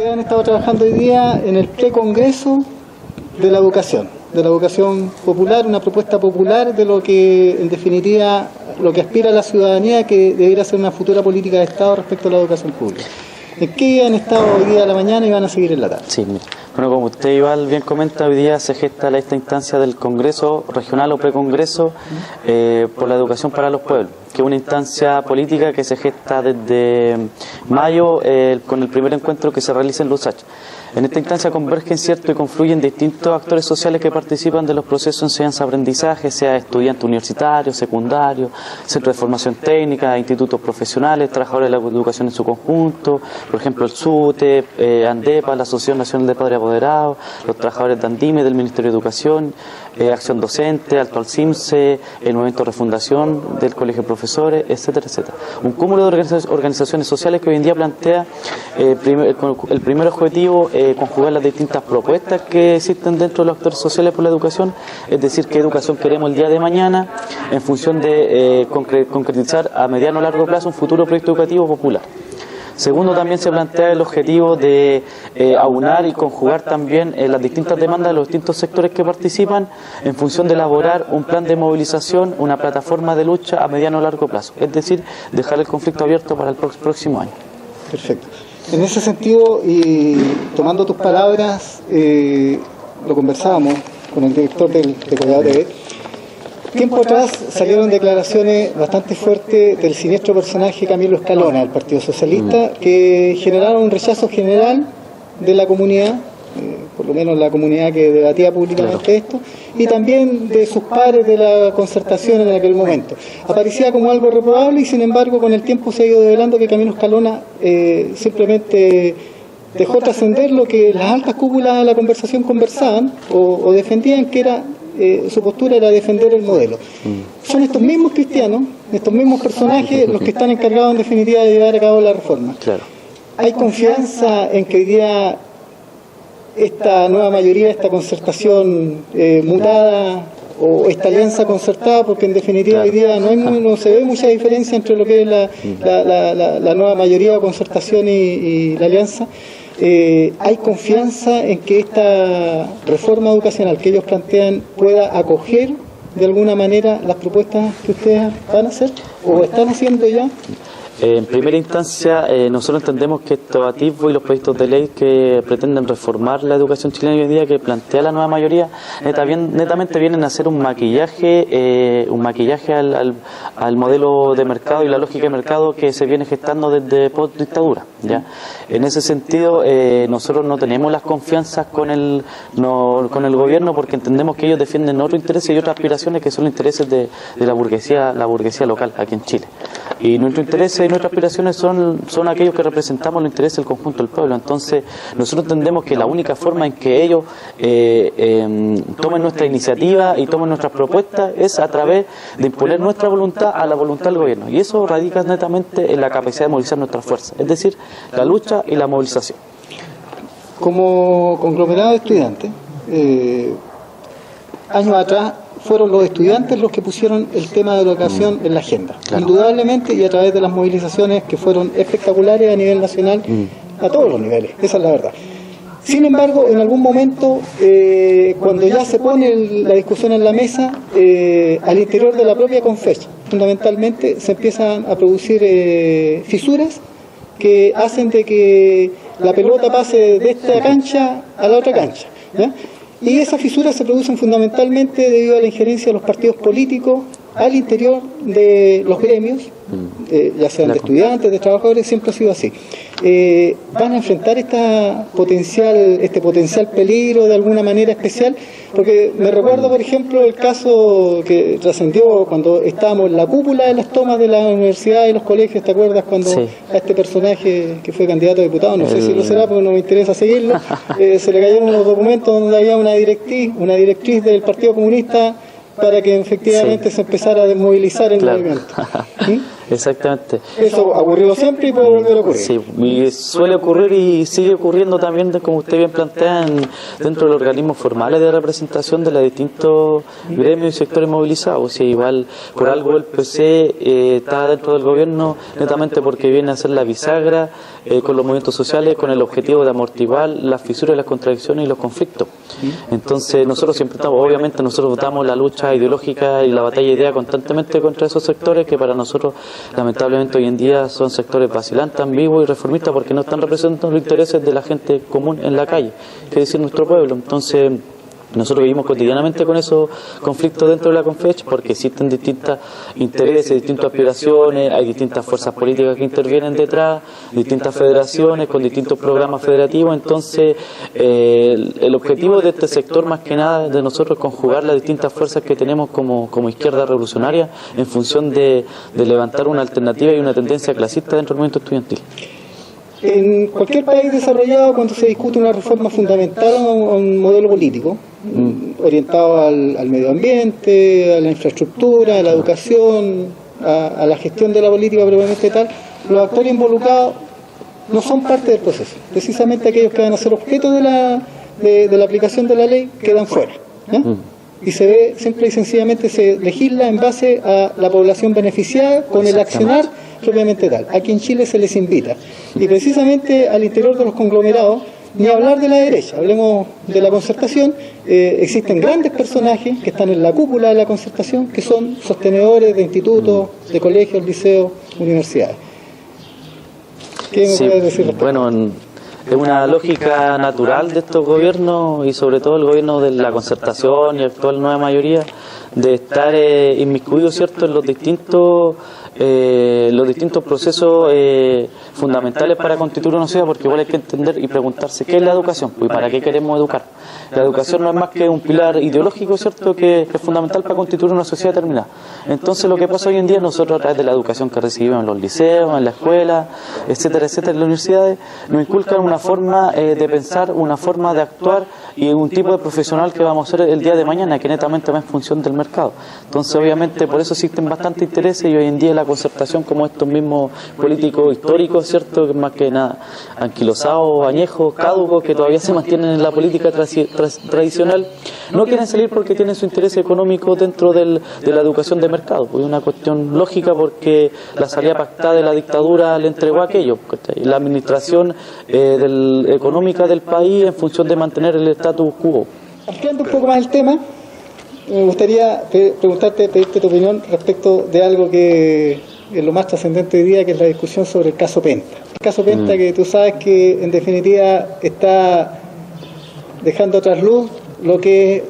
Ustedes han estado trabajando hoy día en el precongreso de la educación popular, una propuesta popular de lo que, en definitiva, lo que aspira a la ciudadanía, que debería ser una futura política de Estado respecto a la educación pública. ¿En qué han estado hoy día a la mañana y van a seguir en la tarde? Sí, mira. Bueno, como usted igual bien comenta, hoy día se gesta esta instancia del Congreso Regional o Precongreso por la Educación para los Pueblos, que es una instancia política que se gesta desde mayo con el primer encuentro que se realiza en Lusach. En esta instancia convergen, cierto, y confluyen distintos actores sociales que participan de los procesos de enseñanza-aprendizaje, sea estudiantes universitarios, secundarios, centros de formación técnica, institutos profesionales, trabajadores de la educación en su conjunto, por ejemplo el SUTE, ANDEPA, la Asociación Nacional de Padres Apoderados, los trabajadores de ANDIME, del Ministerio de Educación, Acción Docente, Alto Alcimse, el Movimiento Refundación del Colegio de Profesores, etcétera, etcétera. Un cúmulo de organizaciones sociales que hoy en día plantea el primer objetivo, conjugar las distintas propuestas que existen dentro de los actores sociales por la educación, es decir, qué educación queremos el día de mañana en función de concretizar a mediano o largo plazo un futuro proyecto educativo popular. Segundo, también se plantea el objetivo de aunar y conjugar también las distintas demandas de los distintos sectores que participan en función de elaborar un plan de movilización, una plataforma de lucha a mediano o largo plazo, es decir, dejar el conflicto abierto para el próximo año. Perfecto. En ese sentido, y tomando tus palabras, lo conversábamos con el director de Collado TV. Tiempo atrás salieron declaraciones bastante fuertes del siniestro personaje Camilo Escalona, del Partido Socialista, que generaron un rechazo general de la comunidad, por lo menos la comunidad que debatía públicamente esto, y también de sus pares de la concertación en aquel momento. Aparecía como algo reprobable y sin embargo con el tiempo se ha ido develando que Camilo Escalona simplemente dejó trascender lo que las altas cúpulas de la conversación conversaban o defendían, que era su postura era defender el modelo. Son estos mismos cristianos, estos mismos personajes los que están encargados en definitiva de llevar a cabo la reforma. Claro. ¿Hay confianza en que hoy día esta nueva mayoría, esta concertación mutada o esta alianza concertada, porque en definitiva hoy día no se ve mucha diferencia entre lo que es la nueva mayoría o concertación y la alianza? ¿Hay confianza en que esta reforma educacional que ellos plantean pueda acoger de alguna manera las propuestas que ustedes van a hacer o están haciendo ya? En primera instancia, nosotros entendemos que estos atisbos y los proyectos de ley que pretenden reformar la educación chilena hoy en día, que plantea la nueva mayoría, netamente vienen a hacer un maquillaje al modelo de mercado y la lógica de mercado que se viene gestando desde post-dictadura, ¿ya? En ese sentido, nosotros no tenemos las confianzas con el gobierno, porque entendemos que ellos defienden otros intereses y otras aspiraciones que son los intereses de la burguesía local aquí en Chile. Y nuestros intereses y nuestras aspiraciones son aquellos que representamos los intereses del conjunto del pueblo. Entonces, nosotros entendemos que la única forma en que ellos tomen nuestra iniciativa y tomen nuestras propuestas es a través de imponer nuestra voluntad a la voluntad del gobierno. Y eso radica netamente en la capacidad de movilizar nuestras fuerzas, es decir, la lucha y la movilización. Como conglomerado de estudiantes, años atrás fueron los estudiantes los que pusieron el tema de la educación en la agenda, claro, indudablemente, y a través de las movilizaciones que fueron espectaculares a nivel nacional, a todos los niveles, esa es la verdad. Sin embargo, en algún momento, cuando ya se pone la discusión en la mesa, al interior de la propia Confecha, fundamentalmente se empiezan a producir fisuras que hacen de que la pelota pase de esta cancha a la otra cancha, ¿ya? Y esas fisuras se producen fundamentalmente debido a la injerencia de los partidos políticos al interior de los gremios, ya sean de estudiantes, de trabajadores, siempre ha sido así. Van a enfrentar este potencial peligro de alguna manera especial, porque me recuerdo, por ejemplo, el caso que trascendió cuando estábamos en la cúpula de las tomas de la universidad y los colegios, ¿te acuerdas? Cuando a este personaje que fue candidato a diputado, no sé si lo será porque no me interesa seguirlo, se le cayeron unos documentos donde había una directriz del Partido Comunista para que efectivamente se empezara a desmovilizar el movimiento. ¿Sí? Exactamente. Eso ocurrió siempre y puede volver a ocurrir. Sí, y suele ocurrir y sigue ocurriendo también, como usted bien plantea, dentro de los organismos formales de representación de los distintos gremios y sectores movilizados. Sí, igual, por algo el PC está dentro del gobierno, netamente porque viene a ser la bisagra con los movimientos sociales, con el objetivo de amortiguar las fisuras, las contradicciones y los conflictos. Entonces, nosotros siempre estamos, obviamente, nosotros votamos la lucha ideológica y la batalla de ideas constantemente contra esos sectores que para nosotros, lamentablemente, hoy en día son sectores vacilantes, ambiguos y reformistas porque no están representando los intereses de la gente común en la calle, que es decir, nuestro pueblo. Entonces, nosotros vivimos cotidianamente con esos conflictos dentro de la CONFECH porque existen distintos intereses, distintas aspiraciones, hay distintas fuerzas políticas que intervienen detrás, distintas federaciones con distintos programas federativos. Entonces, el objetivo de este sector, más que nada, de nosotros es conjugar las distintas fuerzas que tenemos como izquierda revolucionaria en función de levantar una alternativa y una tendencia clasista dentro del movimiento estudiantil. En cualquier país desarrollado, cuando se discute una reforma fundamental a un modelo político, orientado al medio ambiente, a la infraestructura, a la educación, a la gestión de la política propiamente tal, los actores involucrados no son parte del proceso. Precisamente aquellos que van a ser objeto de la aplicación de la ley quedan fuera. Y se ve, simple y sencillamente se legisla en base a la población beneficiada con el accionar propiamente tal. Aquí en Chile se les invita. Y precisamente al interior de los conglomerados, ni hablar de la derecha, hablemos de la concertación, existen grandes personajes que están en la cúpula de la concertación, que son sostenedores de institutos, de colegios, liceos, universidades. ¿Qué me puedes decir respecto? Bueno, es una lógica natural de estos gobiernos y sobre todo el gobierno de la concertación y actual nueva mayoría de estar inmiscuidos, ¿cierto?, en los distintos procesos fundamentales para constituir una sociedad, porque igual hay que entender y preguntarse qué es la educación y para qué queremos educar. La educación no es más que un pilar ideológico, ¿cierto?, que es fundamental para constituir una sociedad determinada. Entonces, lo que pasa hoy en día, nosotros a través de la educación que recibimos en los liceos, en la escuela, etcétera, etcétera, en las universidades, nos inculcan una forma de pensar, una forma de actuar y un tipo de profesional que vamos a ser el día de mañana, que netamente va en función del mercado. Entonces, obviamente, por eso existen bastantes intereses y hoy en día la concertación, como estos mismos políticos históricos, ¿cierto?, que más que nada anquilosados, añejos, caducos, que todavía se mantienen en la política tradicional, no quieren salir porque tienen su interés económico dentro de la educación de mercado. Pues es una cuestión lógica porque la salida pactada de la dictadura le entregó aquello, la administración económica del país en función de mantener el status quo. Ampliando un poco más el tema, me gustaría pedirte tu opinión respecto de algo que es lo más trascendente hoy día, que es la discusión sobre el caso Penta. El caso Penta, que tú sabes que en definitiva está dejando a trasluz lo que es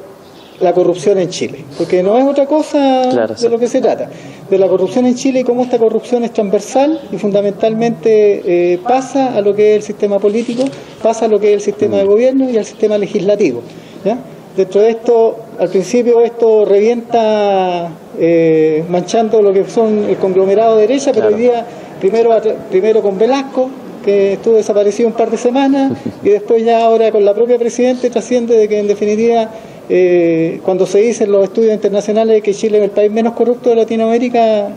la corrupción en Chile, porque no es otra cosa de lo que se trata, de la corrupción en Chile y cómo esta corrupción es transversal y fundamentalmente pasa a lo que es el sistema político, pasa a lo que es el sistema de gobierno y al sistema legislativo, ¿ya? Dentro de esto, al principio esto revienta manchando lo que son el conglomerado de derecha, pero hoy día primero con Velasco, que estuvo desaparecido un par de semanas, y después ya ahora con la propia Presidente trasciende de que en definitiva cuando se dicen los estudios internacionales que Chile es el país menos corrupto de Latinoamérica,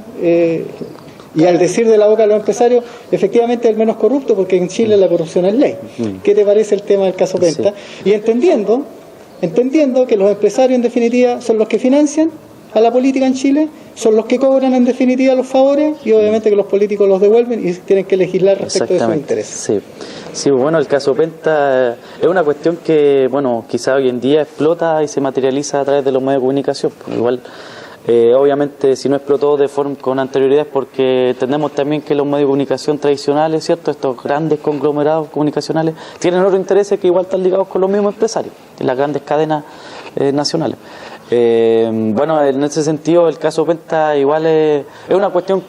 y al decir de la boca de los empresarios, efectivamente es el menos corrupto porque en Chile la corrupción es ley. ¿Qué te parece el tema del caso Penta? Sí. Y entendiendo que los empresarios en definitiva son los que financian a la política en Chile, son los que cobran en definitiva los favores y obviamente que los políticos los devuelven y tienen que legislar respecto de sus intereses. Sí, bueno, el caso Penta es una cuestión que, bueno, quizá hoy en día explota y se materializa a través de los medios de comunicación. Igual, obviamente, si no explotó de forma con anterioridad es porque entendemos también que los medios de comunicación tradicionales, ¿cierto?, estos grandes conglomerados comunicacionales, tienen otros intereses que igual están ligados con los mismos empresarios, en las grandes cadenas nacionales. Bueno, en ese sentido el caso Penta igual es una cuestión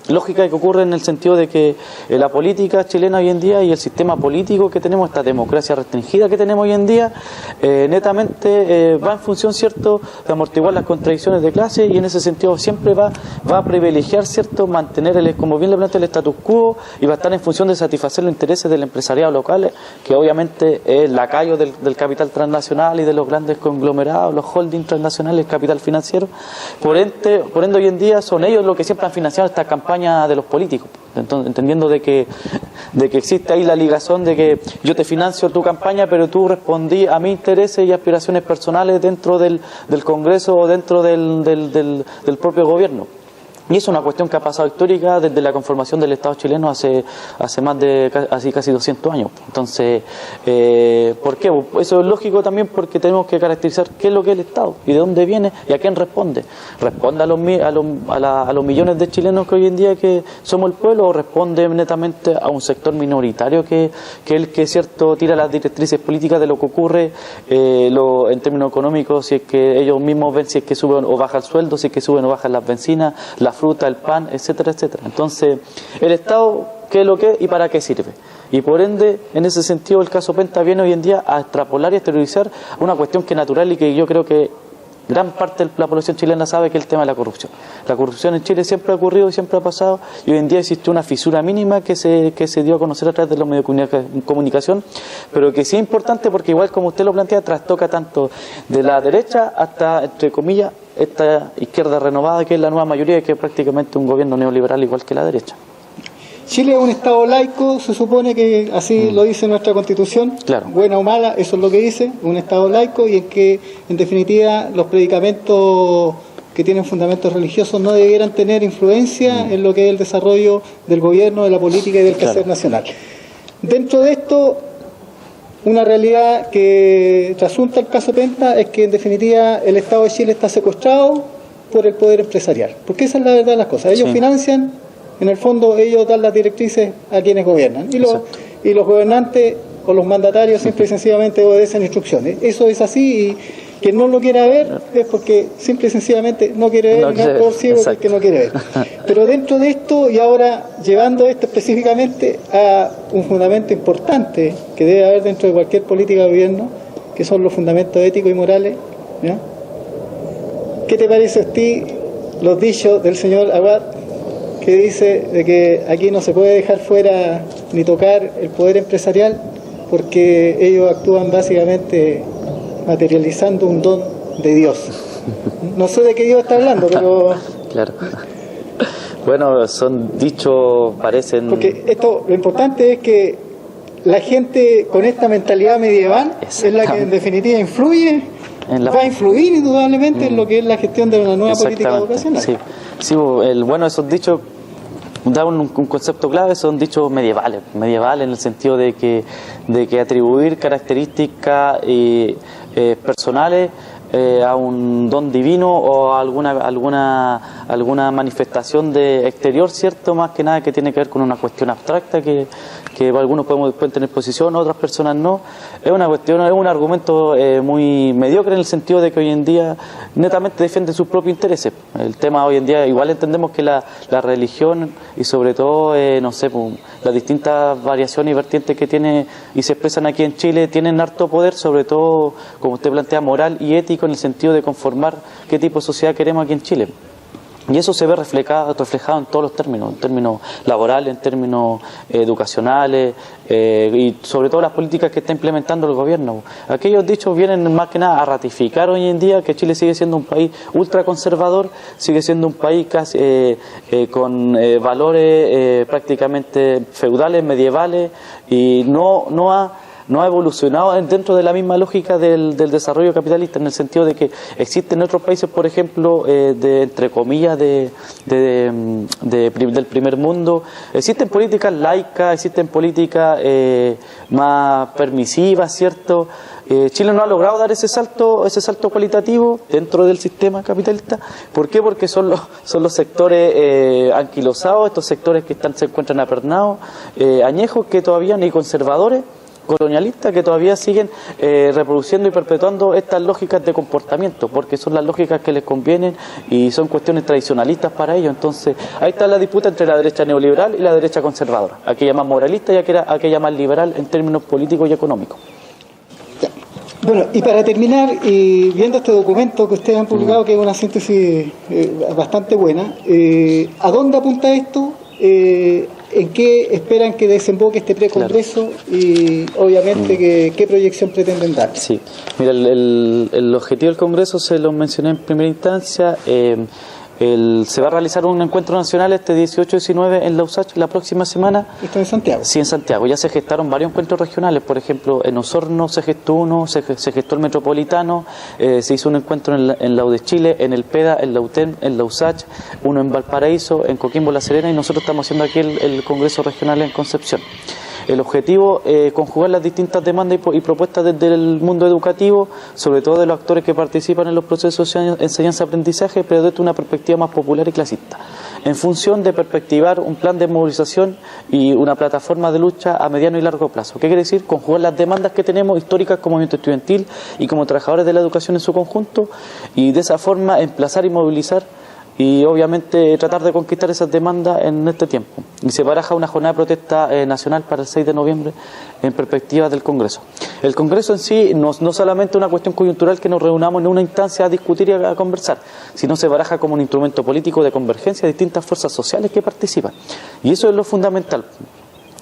lógica que ocurre en el sentido de que la política chilena hoy en día y el sistema político que tenemos, esta democracia restringida que tenemos hoy en día, netamente va en función, ¿cierto?, de amortiguar las contradicciones de clase y en ese sentido siempre va a privilegiar, ¿cierto?, mantener, como bien le plantea, el status quo y va a estar en función de satisfacer los intereses del empresariado local, que obviamente es lacayo del capital transnacional y de los grandes conglomerados, los holding transnacional, el capital financiero. Por ende, hoy en día son ellos los que siempre han financiado esta campaña de los políticos. Entonces, entendiendo de que existe ahí la ligación de que yo te financio tu campaña, pero tú respondí a mis intereses y aspiraciones personales dentro del Congreso o dentro del propio gobierno. Y es una cuestión que ha pasado histórica desde la conformación del Estado chileno hace más de casi 200 años. Entonces, ¿por qué? Eso es lógico también porque tenemos que caracterizar qué es lo que es el Estado y de dónde viene y a quién responde. ¿Responde a los millones de chilenos que hoy en día que somos el pueblo o responde netamente a un sector minoritario que el que cierto tira las directrices políticas de lo que ocurre en términos económicos, si es que ellos mismos ven si es que suben o bajan el sueldo, si es que suben o bajan las bencinas, la fruta, el pan, etcétera, etcétera? Entonces, el Estado, ¿qué es lo que es y para qué sirve? Y por ende, en ese sentido, el caso Penta viene hoy en día a extrapolar y exteriorizar una cuestión que es natural y que yo creo que gran parte de la población chilena sabe, que es el tema de la corrupción. La corrupción en Chile siempre ha ocurrido y siempre ha pasado, y hoy en día existe una fisura mínima que se dio a conocer a través de los medios de comunicación, pero que sí es importante porque igual como usted lo plantea, trastoca tanto de la derecha hasta, entre comillas, esta izquierda renovada que es la nueva mayoría, que es prácticamente un gobierno neoliberal igual que la derecha. Chile es un Estado laico, se supone que así lo dice nuestra Constitución, claro. Buena o mala, eso es lo que dice, un Estado laico, y en que, en definitiva, los predicamentos que tienen fundamentos religiosos no debieran tener influencia en lo que es el desarrollo del gobierno, de la política y del quehacer nacional. Dentro de esto, una realidad que trasunta el caso Penta es que, en definitiva, el Estado de Chile está secuestrado por el poder empresarial, porque esa es la verdad de las cosas. Ellos financian. En el fondo, ellos dan las directrices a quienes gobiernan. Y los gobernantes o los mandatarios simple y sencillamente obedecen instrucciones. Eso es así, y quien no lo quiera ver es porque simple y sencillamente no quiere ver, no es por ciego que no quiere ver. Pero dentro de esto, y ahora llevando esto específicamente a un fundamento importante que debe haber dentro de cualquier política de gobierno, que son los fundamentos éticos y morales, ¿ya? ¿Qué te parece a ti los dichos del señor Aguad, que dice de que aquí no se puede dejar fuera ni tocar el poder empresarial porque ellos actúan básicamente materializando un don de Dios? No sé de qué Dios está hablando, pero... Claro. Bueno, son dichos, parecen... Porque esto, lo importante es que la gente con esta mentalidad medieval es la que en definitiva influye, va a influir indudablemente en lo que es la gestión de una nueva política educacional. Sí, bueno, esos dichos da un concepto clave, son dichos medievales en el sentido de que atribuir características personales a un don divino o a alguna manifestación de exterior, cierto, más que nada que tiene que ver con una cuestión abstracta que algunos pueden tener posición, otras personas no. Es una cuestión, es un argumento muy mediocre en el sentido de que hoy en día netamente defienden sus propios intereses. El tema hoy en día, igual entendemos que la religión y sobre todo, las distintas variaciones y vertientes que tiene y se expresan aquí en Chile tienen harto poder, sobre todo, como usted plantea, moral y ético, en el sentido de conformar qué tipo de sociedad queremos aquí en Chile. Y eso se ve reflejado en todos los términos, en términos laborales, en términos educacionales y sobre todo las políticas que está implementando el gobierno. Aquellos dichos vienen más que nada a ratificar hoy en día que Chile sigue siendo un país ultraconservador, sigue siendo un país casi con valores prácticamente feudales, medievales, y no ha evolucionado dentro de la misma lógica del desarrollo capitalista, en el sentido de que existen otros países, por ejemplo, entre comillas, del primer mundo, existen políticas laicas, existen políticas más permisivas, ¿cierto? Chile no ha logrado dar ese salto cualitativo dentro del sistema capitalista. ¿Por qué? Porque son los sectores anquilosados, estos sectores que se encuentran apernados, añejos, que todavía ni conservadores, colonialistas, que todavía siguen reproduciendo y perpetuando estas lógicas de comportamiento, porque son las lógicas que les convienen y son cuestiones tradicionalistas para ellos. Entonces, ahí está la disputa entre la derecha neoliberal y la derecha conservadora, aquella más moralista y aquella más liberal en términos políticos y económicos. Bueno, y para terminar, y viendo este documento que ustedes han publicado, que es una síntesis bastante buena, ¿a dónde apunta esto? ¿En qué esperan que desemboque este precongreso? Y obviamente qué proyección pretenden dar. Sí, mira, el objetivo del Congreso se lo mencioné en primera instancia. Se va a realizar un encuentro nacional este 18-19 en la USACH la próxima semana. ¿Esto en Santiago? Sí, en Santiago. Ya se gestaron varios encuentros regionales. Por ejemplo, en Osorno se gestó uno, se gestó el Metropolitano, se hizo un encuentro en la U de Chile, en el PEDA, en la UTEM, en la USACH, uno en Valparaíso, en Coquimbo, La Serena, y nosotros estamos haciendo aquí el Congreso Regional en Concepción. El objetivo es conjugar las distintas demandas y propuestas desde el mundo educativo, sobre todo de los actores que participan en los procesos de enseñanza-aprendizaje, pero desde una perspectiva más popular y clasista, en función de perspectivar un plan de movilización y una plataforma de lucha a mediano y largo plazo. ¿Qué quiere decir? Conjugar las demandas que tenemos históricas como movimiento estudiantil y como trabajadores de la educación en su conjunto, y de esa forma emplazar y movilizar y obviamente tratar de conquistar esas demandas en este tiempo. Y se baraja una jornada de protesta nacional para el 6 de noviembre en perspectiva del Congreso. El Congreso en sí no solamente una cuestión coyuntural que nos reunamos en una instancia a discutir y a conversar, sino se baraja como un instrumento político de convergencia de distintas fuerzas sociales que participan. Y eso es lo fundamental,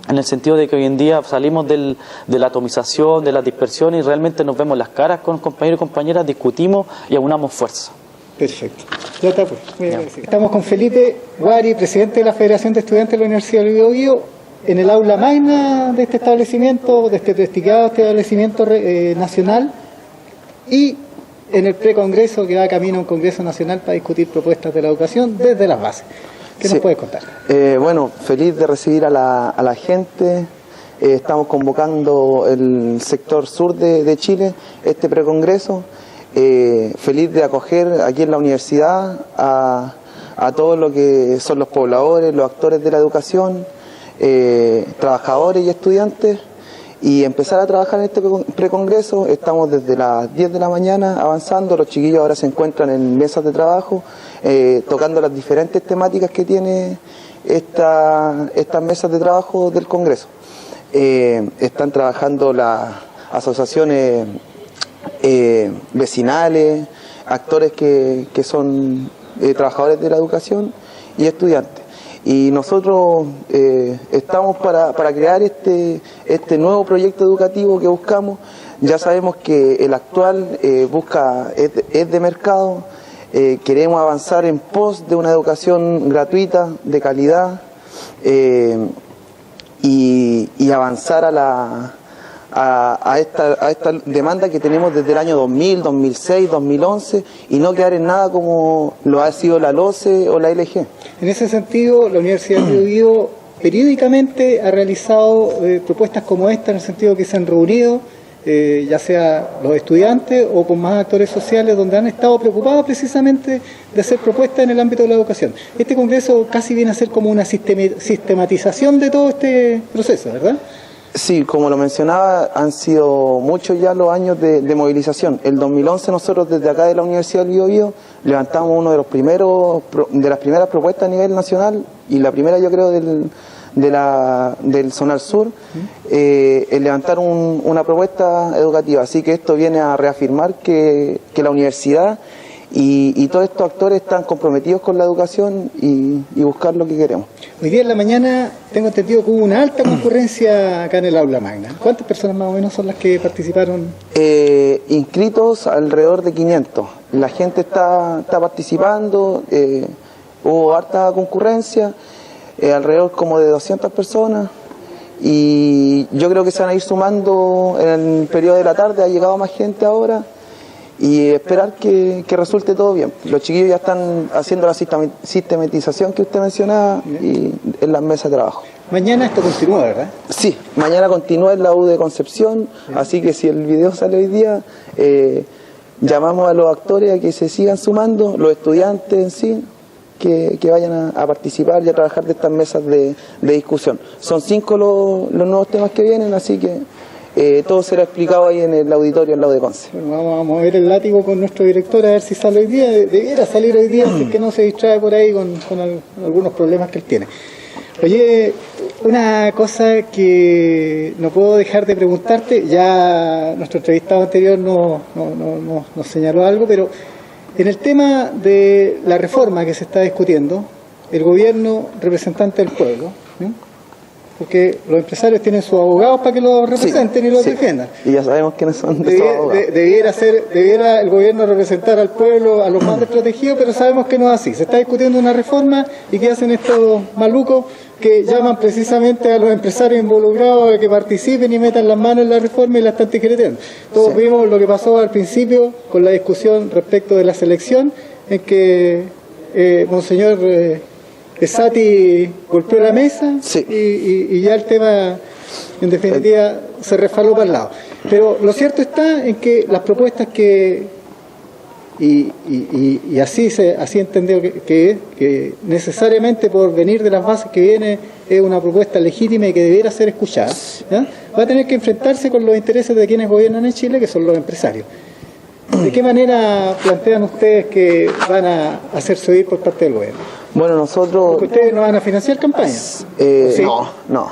en el sentido de que hoy en día salimos de la atomización, de la dispersión, y realmente nos vemos las caras con compañeros y compañeras, discutimos y aunamos fuerzas. Perfecto. Ya está, pues. Muy agradecido. Estamos con Felipe Guari, presidente de la Federación de Estudiantes de la Universidad del Biobío, en el aula magna de este establecimiento, de este prestigiado establecimiento nacional, y en el precongreso que va camino a un congreso nacional para discutir propuestas de la educación desde las bases. ¿Qué nos puedes contar? Bueno, feliz de recibir a la gente. Estamos convocando el sector sur de Chile, este precongreso. Feliz de acoger aquí en la universidad a todos lo que son los pobladores, los actores de la educación, trabajadores y estudiantes, y empezar a trabajar en este precongreso. Estamos desde las 10 de la mañana avanzando. Los chiquillos ahora se encuentran en mesas de trabajo, tocando las diferentes temáticas que tiene estas mesas de trabajo del Congreso. Están trabajando las asociaciones vecinales, actores que son trabajadores de la educación y estudiantes. Y nosotros estamos para crear este nuevo proyecto educativo que buscamos. Ya sabemos que el actual es de mercado. Queremos avanzar en pos de una educación gratuita, de calidad, y avanzar a esta demanda que tenemos desde el año 2000, 2006, 2011, y no quedar en nada como lo ha sido la LOCE o la LG. En ese sentido, la Universidad de Biobío periódicamente ha realizado propuestas como esta, en el sentido que se han reunido, ya sea los estudiantes o con más actores sociales, donde han estado preocupados precisamente de hacer propuestas en el ámbito de la educación. Este congreso casi viene a ser como una sistematización de todo este proceso, ¿verdad? Sí, como lo mencionaba, han sido muchos ya los años de movilización. El 2011 nosotros desde acá de la Universidad del Biobío levantamos uno de las primeras propuestas a nivel nacional, y la primera yo creo del Zonal Sur, el levantar una propuesta educativa. Así que esto viene a reafirmar que la universidad y todos estos actores están comprometidos con la educación y buscar lo que queremos. Hoy día en la mañana tengo entendido que hubo una alta concurrencia acá en el aula magna. ¿Cuántas personas más o menos son las que participaron? Inscritos alrededor de 500. La gente está participando, hubo harta concurrencia, alrededor como de 200 personas, y yo creo que se van a ir sumando en el periodo de la tarde. Ha llegado más gente ahora, y esperar que resulte todo bien. Los chiquillos ya están haciendo la sistematización que usted mencionaba y en las mesas de trabajo. Mañana esto continúa, ¿verdad? Sí, mañana continúa en la U de Concepción, así que si el video sale hoy día, llamamos a los actores a que se sigan sumando, los estudiantes en sí, que vayan a participar y a trabajar de estas mesas de discusión. Son 5 los nuevos temas que vienen, así que todo será explicado ahí en el auditorio al lado de Conce. Bueno, vamos a ver el látigo con nuestro director a ver si sale hoy día. Debiera salir hoy día, si es que no se distrae por ahí con algunos problemas que él tiene. Oye, una cosa que no puedo dejar de preguntarte, ya nuestro entrevistado anterior nos señaló algo, pero en el tema de la reforma que se está discutiendo, el gobierno representante del pueblo, ¿no?, porque los empresarios tienen sus abogados para que los representen y los defiendan. Y ya sabemos quiénes son de esos abogados. Debiera el gobierno representar al pueblo, a los más desprotegidos, pero sabemos que no es así. Se está discutiendo una reforma y ¿qué hacen estos malucos? Que llaman precisamente a los empresarios involucrados a que participen y metan las manos en la reforma y la están tijereteando. Todos vimos lo que pasó al principio con la discusión respecto de la selección, en que Monseñor Esati golpeó la mesa y ya el tema, en definitiva, se resbaló para el lado. Pero lo cierto está en que las propuestas que... Y así entendió que necesariamente por venir de las bases que viene es una propuesta legítima y que debiera ser escuchada, ¿ya? Va a tener que enfrentarse con los intereses de quienes gobiernan en Chile, que son los empresarios. ¿De qué manera plantean ustedes que van a hacerse oír por parte del gobierno? Bueno, nosotros... ¿Porque ustedes no van a financiar campañas? ¿Sí? No.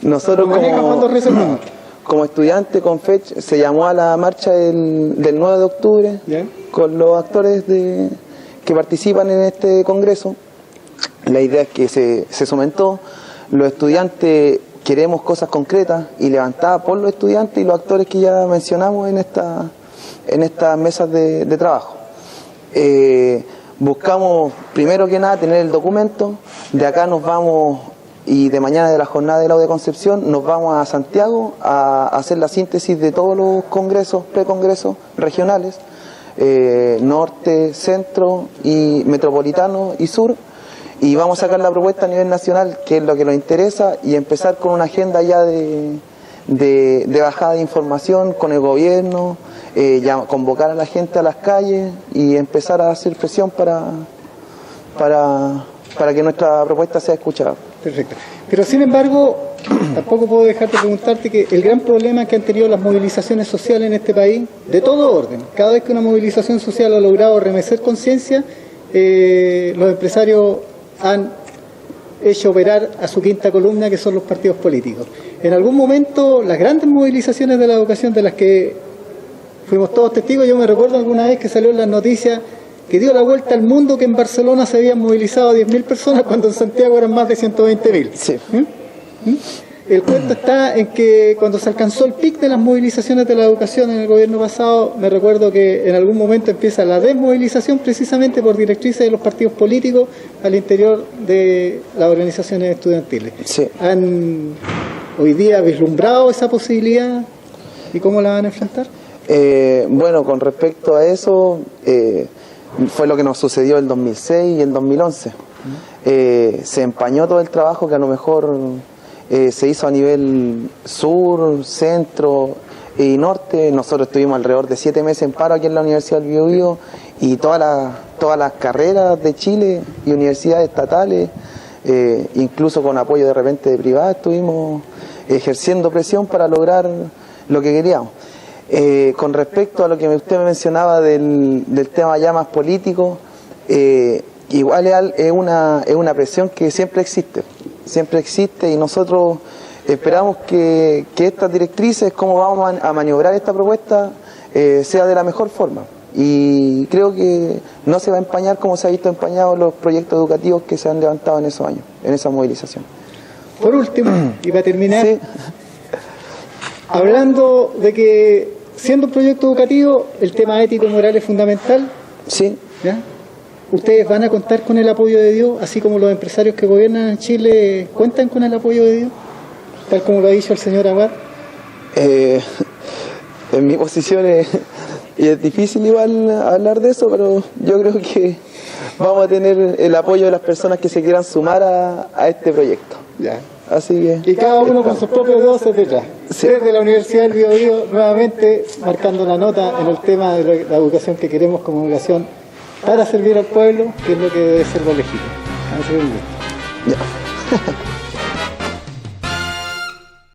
Nosotros como estudiante con FECH se llamó a la marcha del 9 de octubre con los actores que participan en este congreso. La idea es que se sometó, los estudiantes queremos cosas concretas y levantadas por los estudiantes y los actores que ya mencionamos en estas mesas de trabajo. Buscamos primero que nada tener el documento, de acá nos vamos y de mañana de la jornada de la de Concepción nos vamos a Santiago a hacer la síntesis de todos los congresos, precongresos regionales, norte, centro y metropolitano y sur, y vamos a sacar la propuesta a nivel nacional, que es lo que nos interesa, y empezar con una agenda ya de bajada de información con el gobierno, ya convocar a la gente a las calles y empezar a hacer presión para que nuestra propuesta sea escuchada. Perfecto. Pero sin embargo, tampoco puedo dejar de preguntarte que el gran problema que han tenido las movilizaciones sociales en este país, de todo orden, cada vez que una movilización social ha logrado remecer conciencia, los empresarios han hecho operar a su quinta columna, que son los partidos políticos. En algún momento, las grandes movilizaciones de la educación de las que fuimos todos testigos, yo me recuerdo alguna vez que salió en las noticias que dio la vuelta al mundo que en Barcelona se habían movilizado 10.000 personas cuando en Santiago eran más de 120.000. Sí. El cuento está en que cuando se alcanzó el pic de las movilizaciones de la educación en el gobierno pasado, me recuerdo que en algún momento empieza la desmovilización precisamente por directrices de los partidos políticos al interior de las organizaciones estudiantiles. Sí. ¿Han hoy día vislumbrado esa posibilidad y cómo la van a enfrentar? Bueno, con respecto a eso, fue lo que nos sucedió el 2006 y el 2011. Se empañó todo el trabajo que a lo mejor se hizo a nivel sur, centro y norte. Nosotros estuvimos alrededor de 7 meses en paro aquí en la Universidad del Biobío, y todas las carreras de Chile y universidades estatales, incluso con apoyo de repente de privadas, estuvimos ejerciendo presión para lograr lo que queríamos. Con respecto a lo que usted me mencionaba del tema ya más político, igual es una presión que siempre existe y nosotros esperamos que estas directrices, cómo vamos a maniobrar esta propuesta, sea de la mejor forma, y creo que no se va a empañar como se ha visto empañados los proyectos educativos que se han levantado en esos años, en esa movilización. Por último, y para terminar, sí, hablando de que siendo un proyecto educativo el tema ético y moral es fundamental, sí, ¿ya? ¿Ustedes van a contar con el apoyo de Dios, así como los empresarios que gobiernan en Chile cuentan con el apoyo de Dios, tal como lo ha dicho el señor Aguad? En mi posición es difícil igual hablar de eso, pero yo creo que vamos a tener el apoyo de las personas que se quieran sumar a este proyecto. Ya. Así que, y cada uno con sus propios dioses detrás. Sí. Desde la Universidad del Biobío, nuevamente marcando la nota en el tema de la educación que queremos como educación para servir al pueblo, que es lo que debe ser lo legítimo. Ya.